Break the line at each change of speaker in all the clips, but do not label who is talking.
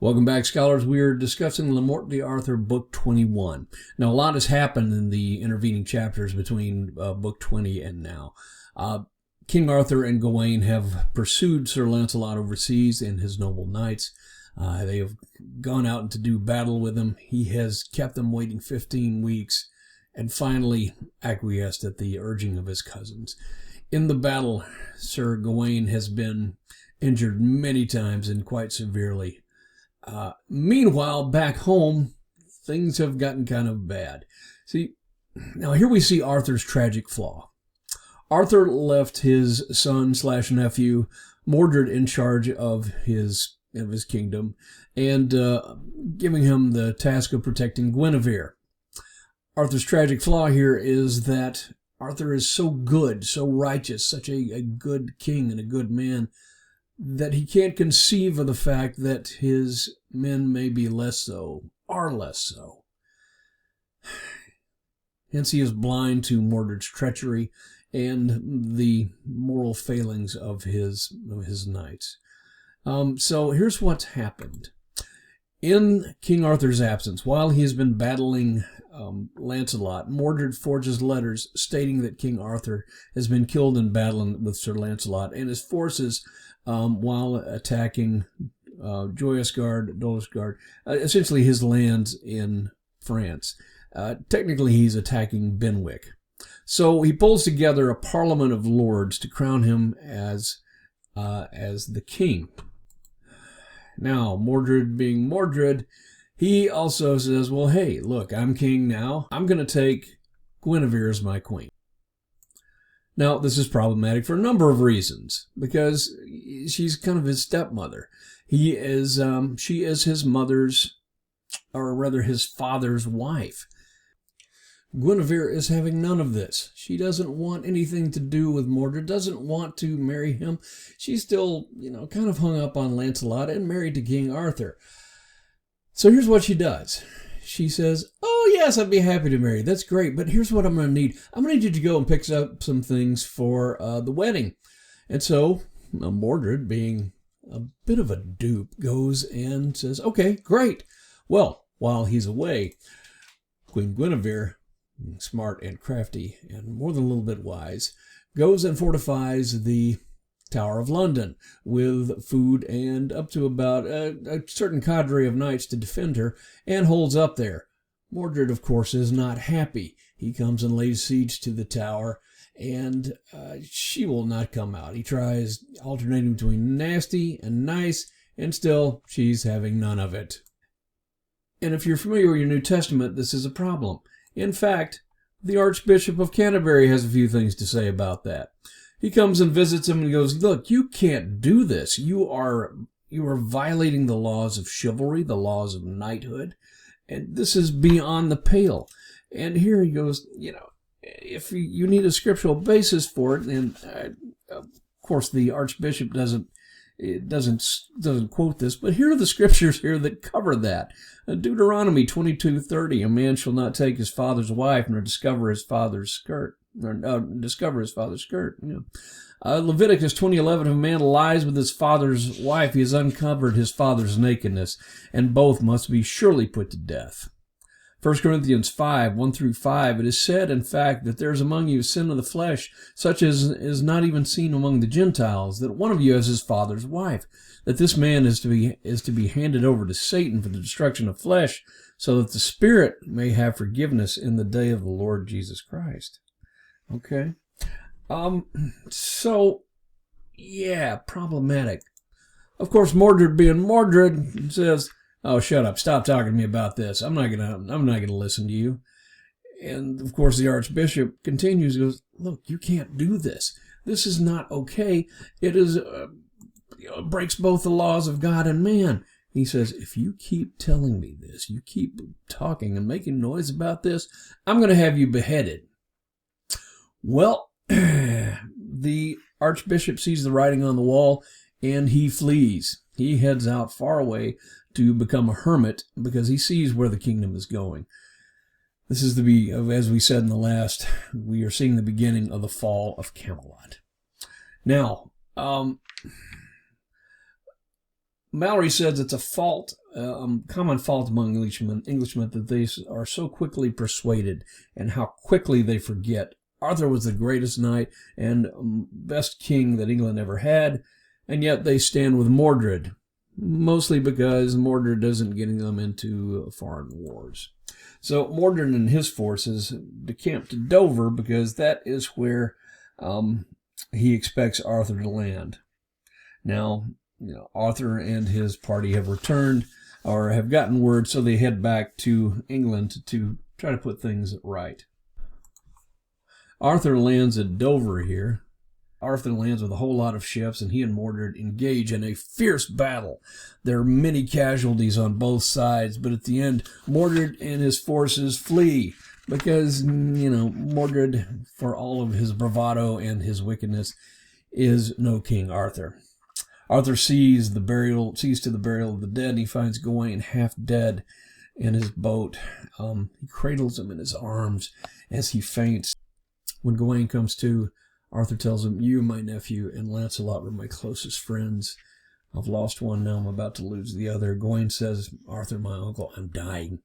Welcome back, scholars. We are discussing Morte Arthur, Book 21. Now, a lot has happened in the intervening chapters between Book 20 and now. King Arthur and Gawain have pursued Sir Lancelot overseas and his noble knights. They have gone out to do battle with him. He has kept them waiting 15 weeks and finally acquiesced at the urging of his cousins. In the battle, Sir Gawain has been injured many times and quite severely. Meanwhile, back home, things have gotten kind of bad. See, now here we see Arthur's tragic flaw. Arthur left his son/nephew Mordred in charge of his kingdom and giving him the task of protecting Guinevere. Arthur's tragic flaw here is that Arthur is so good, so righteous, such a good king and a good man, that he can't conceive of the fact that his men may be less so, are less so. Hence he is blind to Mordred's treachery and the moral failings of his knights. So here's what's happened. In King Arthur's absence, while he has been battling Lancelot, Mordred forges letters stating that King Arthur has been killed in battle with Sir Lancelot, and his forces, while attacking Joyous-Gard, essentially his lands in France. Technically, he's attacking Benwick. So he pulls together a parliament of lords to crown him as the king. Now, Mordred being Mordred, he also says, well, hey, look, I'm king now. I'm going to take Guinevere as my queen. Now, this is problematic for a number of reasons, because she's kind of his stepmother. She is his mother's, or rather his father's wife. Guinevere is having none of this. She doesn't want anything to do with Mordred, doesn't want to marry him. She's still, kind of hung up on Lancelot and married to King Arthur. So here's what she does. She says, oh, yes, I'd be happy to marry. That's great, but here's what I'm going to need. I'm going to need you to go and pick up some things for the wedding. And so Mordred, being a bit of a dupe, goes and says, okay, great. Well, while he's away, Queen Guinevere, smart and crafty and more than a little bit wise, goes and fortifies the Tower of London with food and up to about a certain cadre of knights to defend her, and holds up there. Mordred, of course, is not happy. He comes and lays siege to the tower, and she will not come out. He tries alternating between nasty and nice, and still she's having none of it. And if you're familiar with your New Testament, this is a problem. In fact, the Archbishop of Canterbury has a few things to say about that. He comes and visits him and goes, look, you can't do this. You are violating the laws of chivalry, the laws of knighthood, and this is beyond the pale. And here he goes, if you need a scriptural basis for it, and of course the Archbishop doesn't quote this, but here are the scriptures here that cover that. Deuteronomy 22:30, a man shall not take his father's wife nor discover his father's skirt. Leviticus 20:11, if a man lies with his father's wife, he has uncovered his father's nakedness, and both must be surely put to death. 1 Corinthians 5:1-5, it is said, in fact, that there is among you sin of the flesh, such as is not even seen among the Gentiles, that one of you has his father's wife, that this man is to be handed over to Satan for the destruction of flesh, so that the spirit may have forgiveness in the day of the Lord Jesus Christ. Okay? So, yeah, problematic. Of course, Mordred being Mordred says, oh, shut up. Stop talking to me about this. I'm not gonna listen to you. And, of course, the Archbishop continues, goes, look, you can't do this. This is not okay. It is breaks both the laws of God and man. He says, if you keep telling me this, you keep talking and making noise about this, I'm going to have you beheaded. Well, the Archbishop sees the writing on the wall, and he flees. He heads out far away to become a hermit because he sees where the kingdom is going. This is as we said in the last, we are seeing the beginning of the fall of Camelot. Now, Mallory says it's a fault common fault among Englishmen that they are so quickly persuaded, and how quickly they forget. Arthur was the greatest knight and best king that England ever had, and yet they stand with Mordred, mostly because Mordred isn't getting them into foreign wars. So Mordred and his forces decamp to Dover because that is where he expects Arthur to land. Now, Arthur and his party have returned, or have gotten word, so they head back to England to try to put things right. Arthur lands at Dover here. Arthur lands with a whole lot of ships, and he and Mordred engage in a fierce battle. There are many casualties on both sides, but at the end, Mordred and his forces flee because, Mordred, for all of his bravado and his wickedness, is no King Arthur. Arthur sees to the burial of the dead, and he finds Gawain half dead in his boat. He cradles him in his arms as he faints. When Gawain comes to, Arthur tells him, "You, my nephew, and Lancelot were my closest friends. I've lost one, now I'm about to lose the other." Gawain says, "Arthur, my uncle, I'm dying.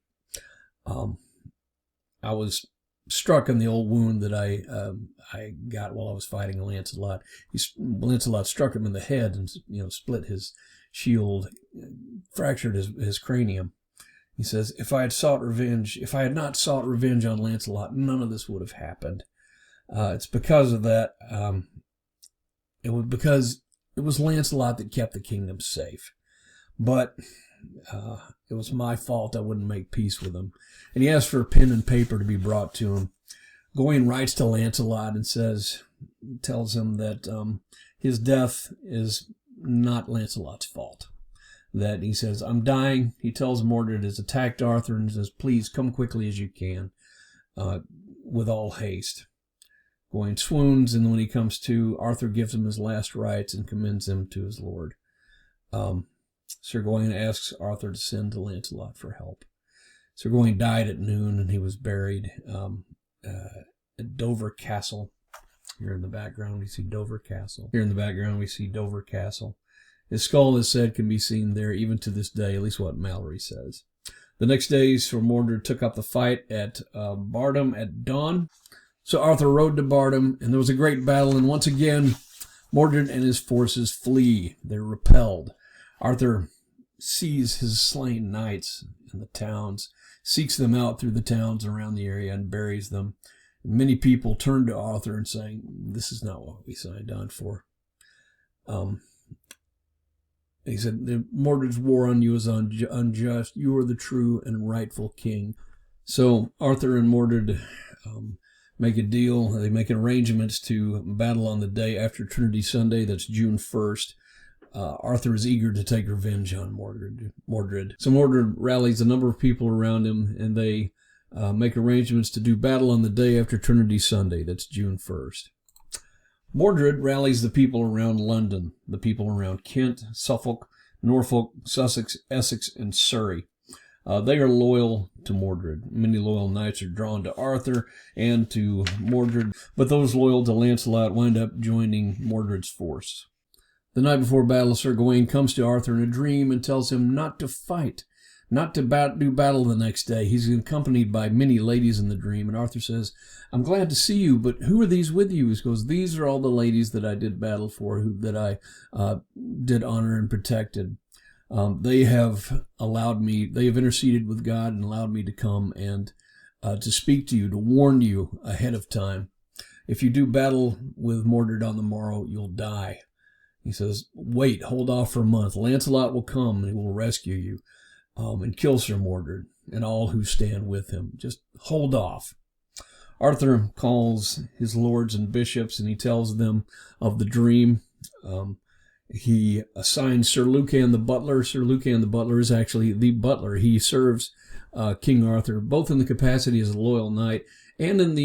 I was struck in the old wound that I got while I was fighting Lancelot. Lancelot struck him in the head and split his shield, fractured his cranium." He says, if I had not sought revenge on Lancelot, none of this would have happened. It's because of that. It was Lancelot that kept the kingdom safe, but it was my fault I wouldn't make peace with him. And he asked for a pen and paper to be brought to him. Gawain writes to Lancelot and tells him that his death is not Lancelot's fault. That he says, "I'm dying." He tells Mordred has attacked Arthur and says, "Please come quickly as you can, with all haste." Gawain swoons, and when he comes to, Arthur gives him his last rites and commends him to his lord. Sir Gawain asks Arthur to send to Lancelot for help. Sir Gawain died at noon, and he was buried at Dover Castle. Here in the background, we see Dover Castle. His skull, is said, can be seen there even to this day, at least what Mallory says. The next day, Sir Mordred took up the fight at Bardham at dawn. So Arthur rode to Bardham, and there was a great battle, and once again, Mordred and his forces flee. They're repelled. Arthur sees his slain knights in the towns, seeks them out through the towns around the area, and buries them. And many people turn to Arthur and say, "This is not what we signed on for." He said, "Mordred's war on you is unjust. You are the true and rightful king." So Arthur and Mordred make a deal. They make arrangements to battle on the day after Trinity Sunday. That's June 1st. Arthur is eager to take revenge on Mordred. So Mordred rallies a number of people around him, and they make arrangements to do battle on the day after Trinity Sunday. That's June 1st. Mordred rallies the people around London, the people around Kent, Suffolk, Norfolk, Sussex, Essex, and Surrey. They are loyal to Mordred. Many loyal knights are drawn to Arthur and to Mordred, but those loyal to Lancelot wind up joining Mordred's force. The night before battle, Sir Gawain comes to Arthur in a dream and tells him not to fight, not to do battle the next day. He's accompanied by many ladies in the dream, and Arthur says, "I'm glad to see you, but who are these with you?" He goes, "These are all the ladies that I did battle for, that I did honor and protected. They have interceded with God and allowed me to come and to speak to you, to warn you ahead of time. If you do battle with Mordred on the morrow, you'll die." He says, "Wait, hold off for a month. Lancelot will come and he will rescue you and kill Sir Mordred and all who stand with him. Just hold off." Arthur calls his lords and bishops, and he tells them of the dream. He assigns Sir Lucan the butler. Sir Lucan the butler is actually the butler. He serves King Arthur, both in the capacity as a loyal knight and in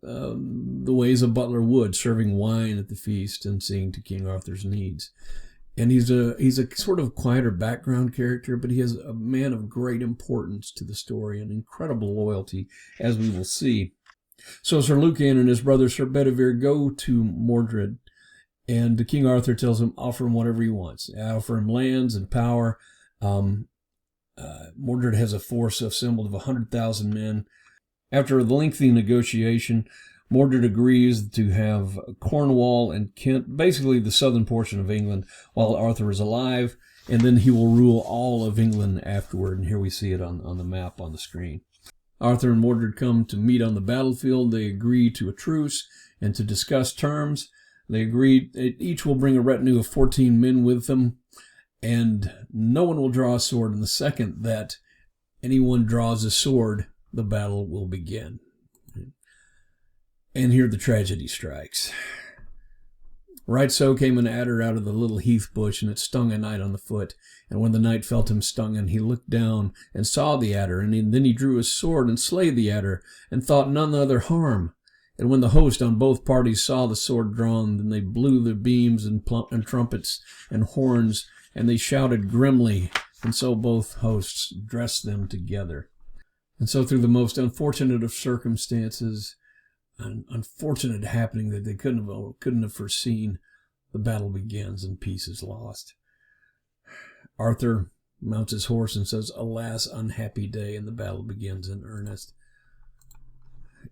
the ways a butler would, serving wine at the feast and seeing to King Arthur's needs. And he's a sort of quieter background character, but he is a man of great importance to the story and incredible loyalty, as we will see. So Sir Lucan and his brother Sir Bedivere go to Mordred, and King Arthur tells him, offer him whatever he wants. Offer him lands and power. Mordred has a force assembled of 100,000 men. After a lengthy negotiation, Mordred agrees to have Cornwall and Kent, basically the southern portion of England, while Arthur is alive, and then he will rule all of England afterward. And here we see it on the map on the screen. Arthur and Mordred come to meet on the battlefield. They agree to a truce and to discuss terms. They agree each will bring a retinue of 14 men with them, and no one will draw a sword. And the second that anyone draws a sword, the battle will begin. And here the tragedy strikes. Right so came an adder out of the little heath bush, and it stung a knight on the foot. And when the knight felt him stung, and he looked down and saw the adder, and then he drew his sword and slayed the adder, and thought none other harm. And when the host on both parties saw the sword drawn, then they blew their beams and trumpets and horns, and they shouted grimly, and so both hosts dressed them together. And so through the most unfortunate of circumstances, an unfortunate happening that they couldn't have foreseen, the battle begins and peace is lost. Arthur mounts his horse and says, "Alas, unhappy day," and the battle begins in earnest.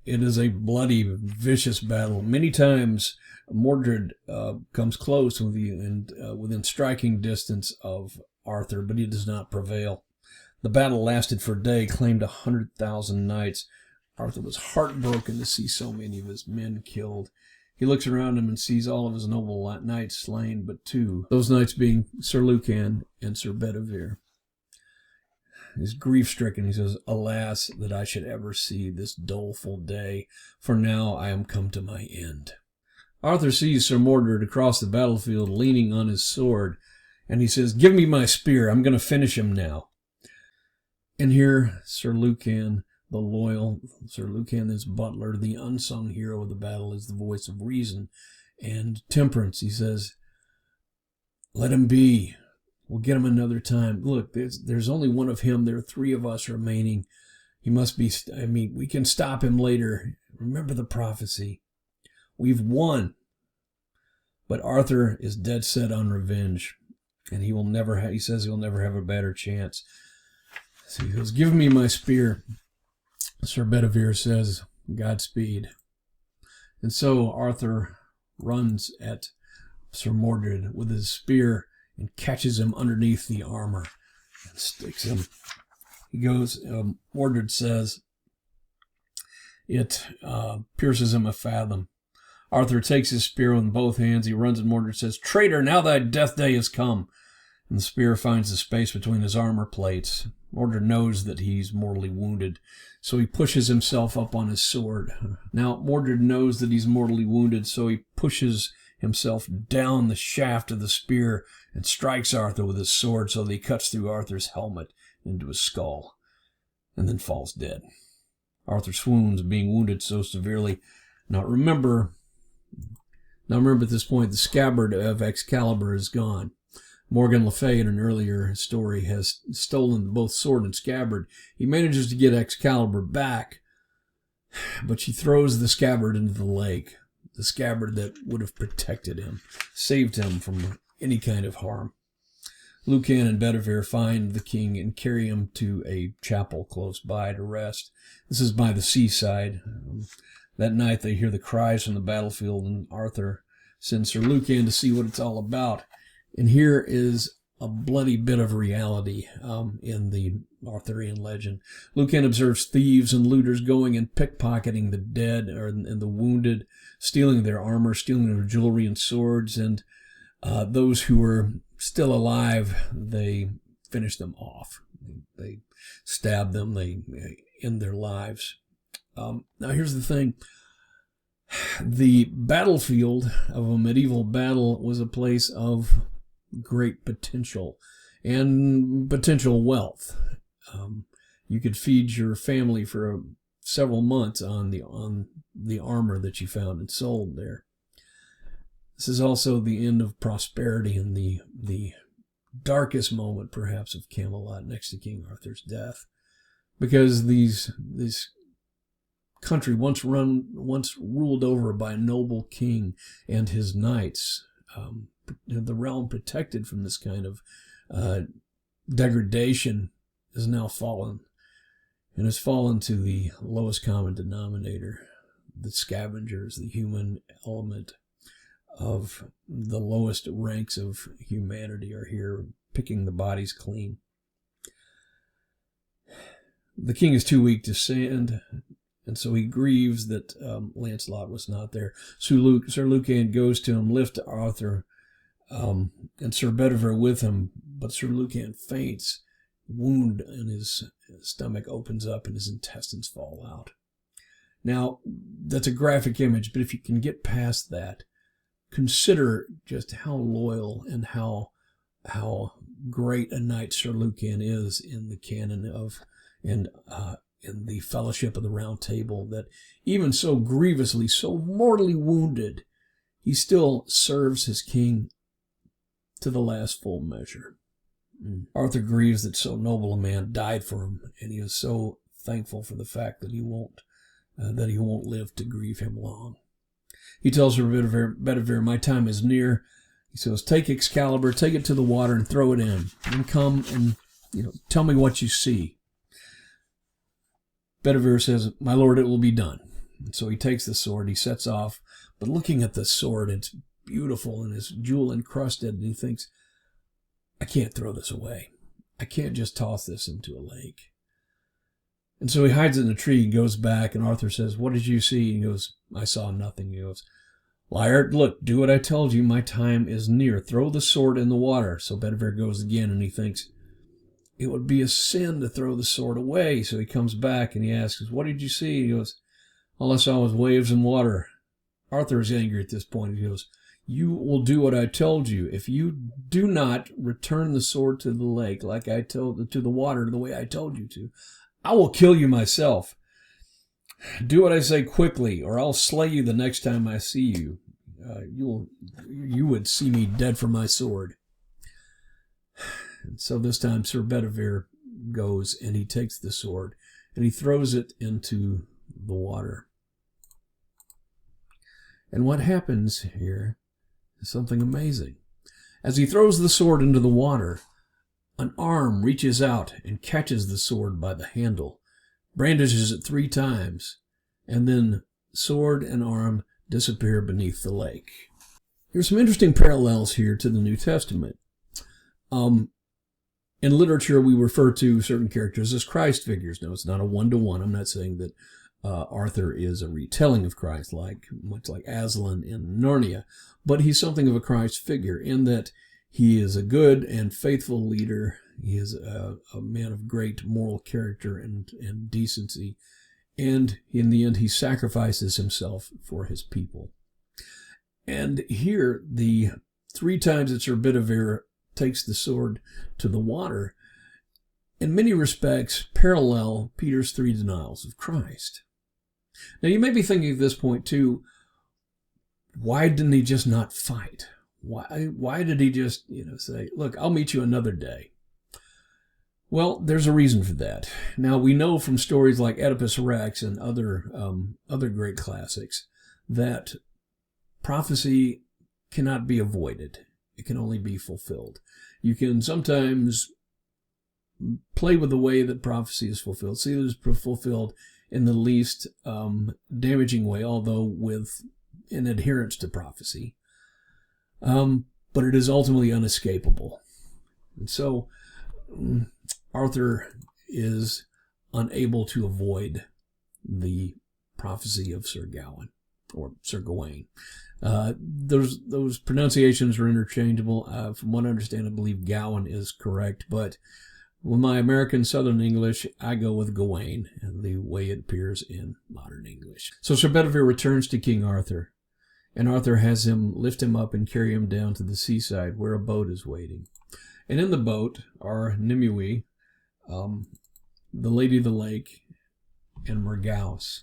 It is a bloody, vicious battle. Many times Mordred comes close within striking distance of Arthur, but he does not prevail. The battle lasted for a day, claimed 100,000 knights. Arthur was heartbroken to see so many of his men killed. He looks around him and sees all of his noble knights slain, but two, those knights being Sir Lucan and Sir Bedivere. He's grief-stricken. He says, "Alas, that I should ever see this doleful day, for now I am come to my end." Arthur sees Sir Mordred across the battlefield leaning on his sword, and he says, "Give me my spear. I'm going to finish him now." And here Sir Lucan, the loyal Sir Lucan, his butler, the unsung hero of the battle, is the voice of reason and temperance. He says, "Let him be. We'll get him another time. Look, there's only one of him. There are three of us remaining. He must be, we can stop him later. Remember the prophecy. We've won." But Arthur is dead set on revenge, and he says he'll never have a better chance. So he goes, "Give me my spear." Sir Bedivere says, "Godspeed." And so Arthur runs at Sir Mordred with his spear and catches him underneath the armor and sticks him. He goes, Mordred says, it pierces him a fathom. Arthur takes his spear in both hands. He runs at Mordred and says, "Traitor, now thy death day is come." And the spear finds the space between his armor plates. Mordred knows that he's mortally wounded, so he pushes himself up on his sword. Now Mordred knows that he's mortally wounded, so he pushes himself down the shaft of the spear and strikes Arthur with his sword so that he cuts through Arthur's helmet into his skull, and then falls dead. Arthur swoons, being wounded so severely. Now remember at this point, the scabbard of Excalibur is gone. Morgan Le Fay, in an earlier story, has stolen both sword and scabbard. He manages to get Excalibur back, but she throws the scabbard into the lake. The scabbard that would have protected him, saved him from any kind of harm. Lucan and Bedivere find the king and carry him to a chapel close by to rest. This is by the seaside. That night they hear the cries from the battlefield, and Arthur sends Sir Lucan to see what it's all about. And here is a bloody bit of reality in the Arthurian legend. Lucan observes thieves and looters going and pickpocketing the dead and the wounded, stealing their armor, stealing their jewelry and swords, and those who were still alive, they finish them off. They stab them, they end their lives. Now here's the thing. The battlefield of a medieval battle was a place of great potential and potential wealth. You could feed your family for several months on the armor that you found and sold there. This is also the end of prosperity and the darkest moment, perhaps, of Camelot next to King Arthur's death, because this country once ruled over by a noble king and his knights, the realm protected from this kind of degradation is now fallen, and has fallen to the lowest common denominator. The scavengers, the human element of the lowest ranks of humanity, are here picking the bodies clean. The king is too weak to stand, and so he grieves that Lancelot was not there. Sir Lucan goes to him, lift Arthur, and Sir Bedivere with him, but Sir Lucan faints. Wound in his stomach opens up and his intestines fall out. Now, that's a graphic image, but if you can get past that, consider just how loyal and how great a knight Sir Lucan is in the canon of, and in the Fellowship of the Round Table, that even so grievously, so mortally wounded, he still serves his king to the last full measure. Arthur grieves that so noble a man died for him, and he is so thankful for the fact that he won't live to grieve him long. He tells Sir Bedivere, my time is near. He says, take Excalibur, take it to the water and throw it in, and come and tell me what you see. Bedivere says, my lord, it will be done. And so he takes the sword, he sets off, but looking at the sword, it's beautiful and it's jewel encrusted, and he thinks, I can't throw this away. I can't just toss this into a lake. And so he hides in a tree and goes back, and Arthur says, what did you see? And he goes, I saw nothing. He goes, liar, look, do what I told you. My time is near. Throw the sword in the water. So Bedivere goes again, and he thinks, it would be a sin to throw the sword away. So he comes back, and he asks, what did you see? He goes, all I saw was waves and water. Arthur is angry at this point. He goes, you will do what I told you. If you do not return the sword to the lake, like I told, to the water, the way I told you to, I will kill you myself. Do what I say quickly, or I'll slay you the next time I see you. You would see me dead for my sword. And so this time Sir Bedivere goes, and he takes the sword, and he throws it into the water. And what happens here is something amazing. As he throws the sword into the water, an arm reaches out and catches the sword by the handle, brandishes it 3 times, and then sword and arm disappear beneath the lake. There's some interesting parallels here to the New Testament. In literature, we refer to certain characters as Christ figures. No, it's not a one-to-one. I'm not saying that Arthur is a retelling of Christ, much like Aslan in Narnia, but he's something of a Christ figure in that he is a good and faithful leader. He is a man of great moral character and decency, and in the end, he sacrifices himself for his people. And here, the 3 times that Sir Bedivere takes the sword to the water, in many respects, parallel Peter's 3 denials of Christ. Now, you may be thinking at this point, too, why didn't he just not fight? Why did he just, say, look, I'll meet you another day? Well, there's a reason for that. Now, we know from stories like Oedipus Rex and other great classics that prophecy cannot be avoided. It can only be fulfilled. You can sometimes play with the way that prophecy is fulfilled. See it is fulfilled in the least damaging way, although with an adherence to prophecy. But it is ultimately unescapable. And so Arthur is unable to avoid the prophecy of Sir Gawain, or Sir Gawain. Those pronunciations are interchangeable. From what I understand, I believe Gawain is correct, but with my American Southern English, I go with Gawain, the way it appears in modern English. So Sir Bedivere returns to King Arthur, and Arthur has him lift him up and carry him down to the seaside where a boat is waiting. And in the boat are Nimue, the Lady of the Lake, and Morgause.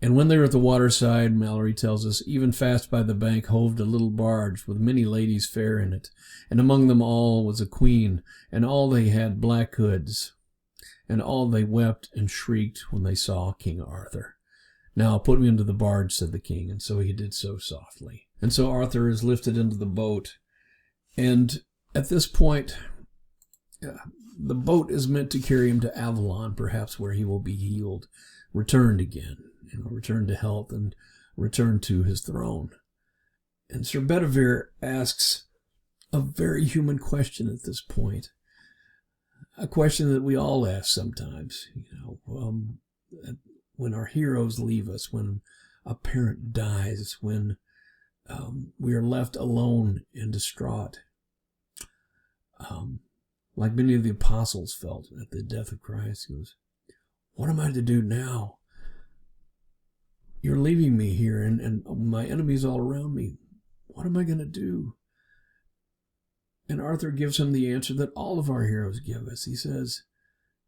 And when they were at the waterside, Mallory tells us, even fast by the bank hoved a little barge with many ladies fair in it, and among them all was a queen, and all they had black hoods, and all they wept and shrieked when they saw King Arthur. Now put me into the barge, said the king, and so he did so softly. And so Arthur is lifted into the boat, and at this point, the boat is meant to carry him to Avalon, perhaps where he will be healed, returned again, return to health and return to his throne. And Sir Bedivere asks a very human question at this point, a question that we all ask sometimes, when our heroes leave us, when a parent dies, when we are left alone and distraught, like many of the apostles felt at the death of Christ. He goes, what am I to do now? You're leaving me here, and my enemies all around me. What am I going to do? And Arthur gives him the answer that all of our heroes give us. He says,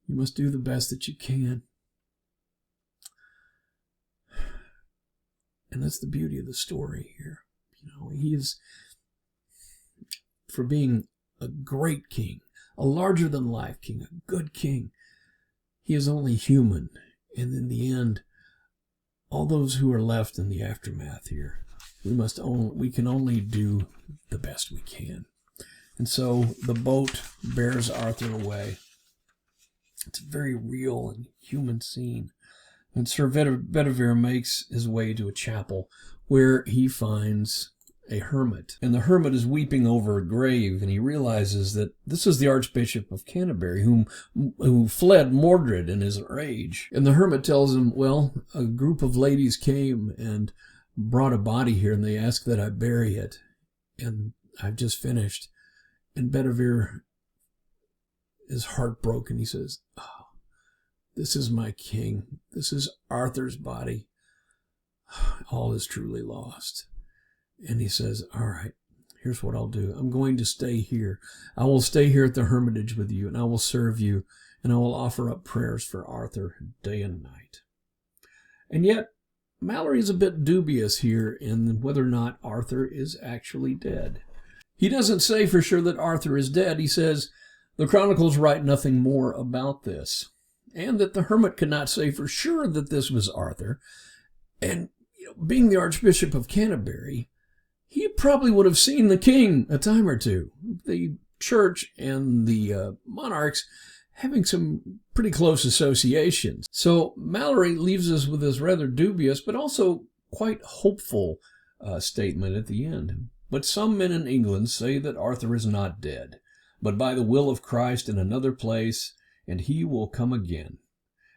you must do the best that you can. And that's the beauty of the story here. He is, for being a great king, a larger-than-life king, a good king, he is only human. And in the end, all those who are left in the aftermath here, we can only do the best we can. And so the boat bears Arthur away. It's a very real and human scene. And Sir Bedivere makes his way to a chapel where he finds a hermit. And the hermit is weeping over a grave, and he realizes that this is the Archbishop of Canterbury who fled Mordred in his rage. And the hermit tells him, well, a group of ladies came and brought a body here, and they asked that I bury it. And I've just finished. And Bedivere is heartbroken. He says, oh, this is my king. This is Arthur's body. All is truly lost. And he says, all right, here's what I'll do. I'm going to stay here. I will stay here at the hermitage with you, and I will serve you, and I will offer up prayers for Arthur day and night. And yet, Mallory is a bit dubious here in whether or not Arthur is actually dead. He doesn't say for sure that Arthur is dead. He says the chronicles write nothing more about this, and that the hermit could not say for sure that this was Arthur. And being the Archbishop of Canterbury, he probably would have seen the king a time or two. The church and the monarchs having some pretty close associations. So Mallory leaves us with this rather dubious but also quite hopeful statement at the end. But some men in England say that Arthur is not dead, but by the will of Christ in another place, and he will come again.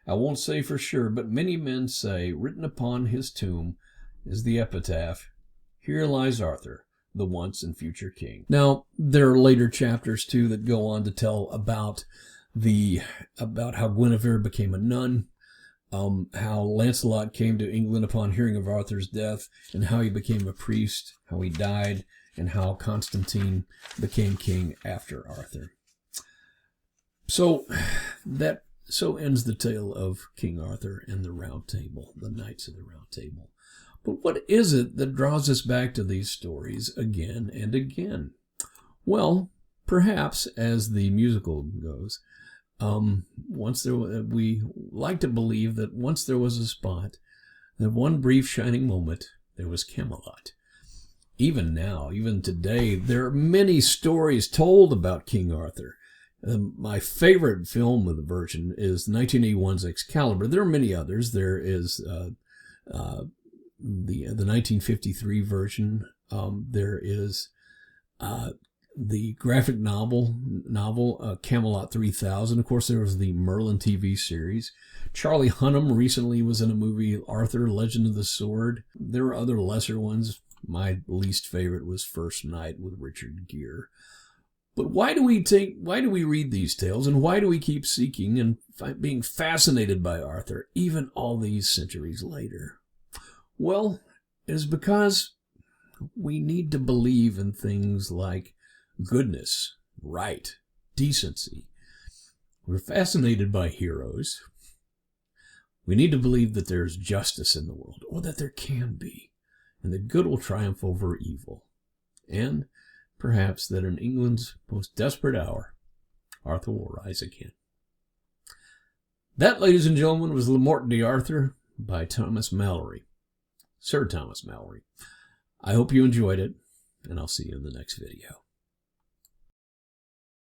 I won't say for sure, but many men say, written upon his tomb is the epitaph, here lies Arthur, the once and future king. Now, there are later chapters, too, that go on to tell about how Guinevere became a nun, how Lancelot came to England upon hearing of Arthur's death, and how he became a priest, how he died, and how Constantine became king after Arthur. So ends the tale of King Arthur and the Round Table, the Knights of the Round Table. But what is it that draws us back to these stories again and again? Well, perhaps, as the musical goes, we like to believe that once there was a spot, that one brief shining moment, there was Camelot. Even now, even today, there are many stories told about King Arthur. My favorite film of the version is 1981's Excalibur. There are many others. There is the 1953 version. There is the graphic novel Camelot 3000. Of course, there was the Merlin TV series. Charlie Hunnam recently was in a movie, Arthur, Legend of the Sword. There are other lesser ones. My least favorite was First Night with Richard Gere. But why do we read these tales, and why do we keep seeking and being fascinated by Arthur, even all these centuries later? Well, it is because we need to believe in things like goodness, right, decency. We're fascinated by heroes. We need to believe that there's justice in the world, or that there can be, and that good will triumph over evil. And perhaps that in England's most desperate hour, Arthur will rise again. That, ladies and gentlemen, was Le Morte d'Arthur by Thomas Mallory, Sir Thomas Mallory. I hope you enjoyed it, and I'll see you in the next video.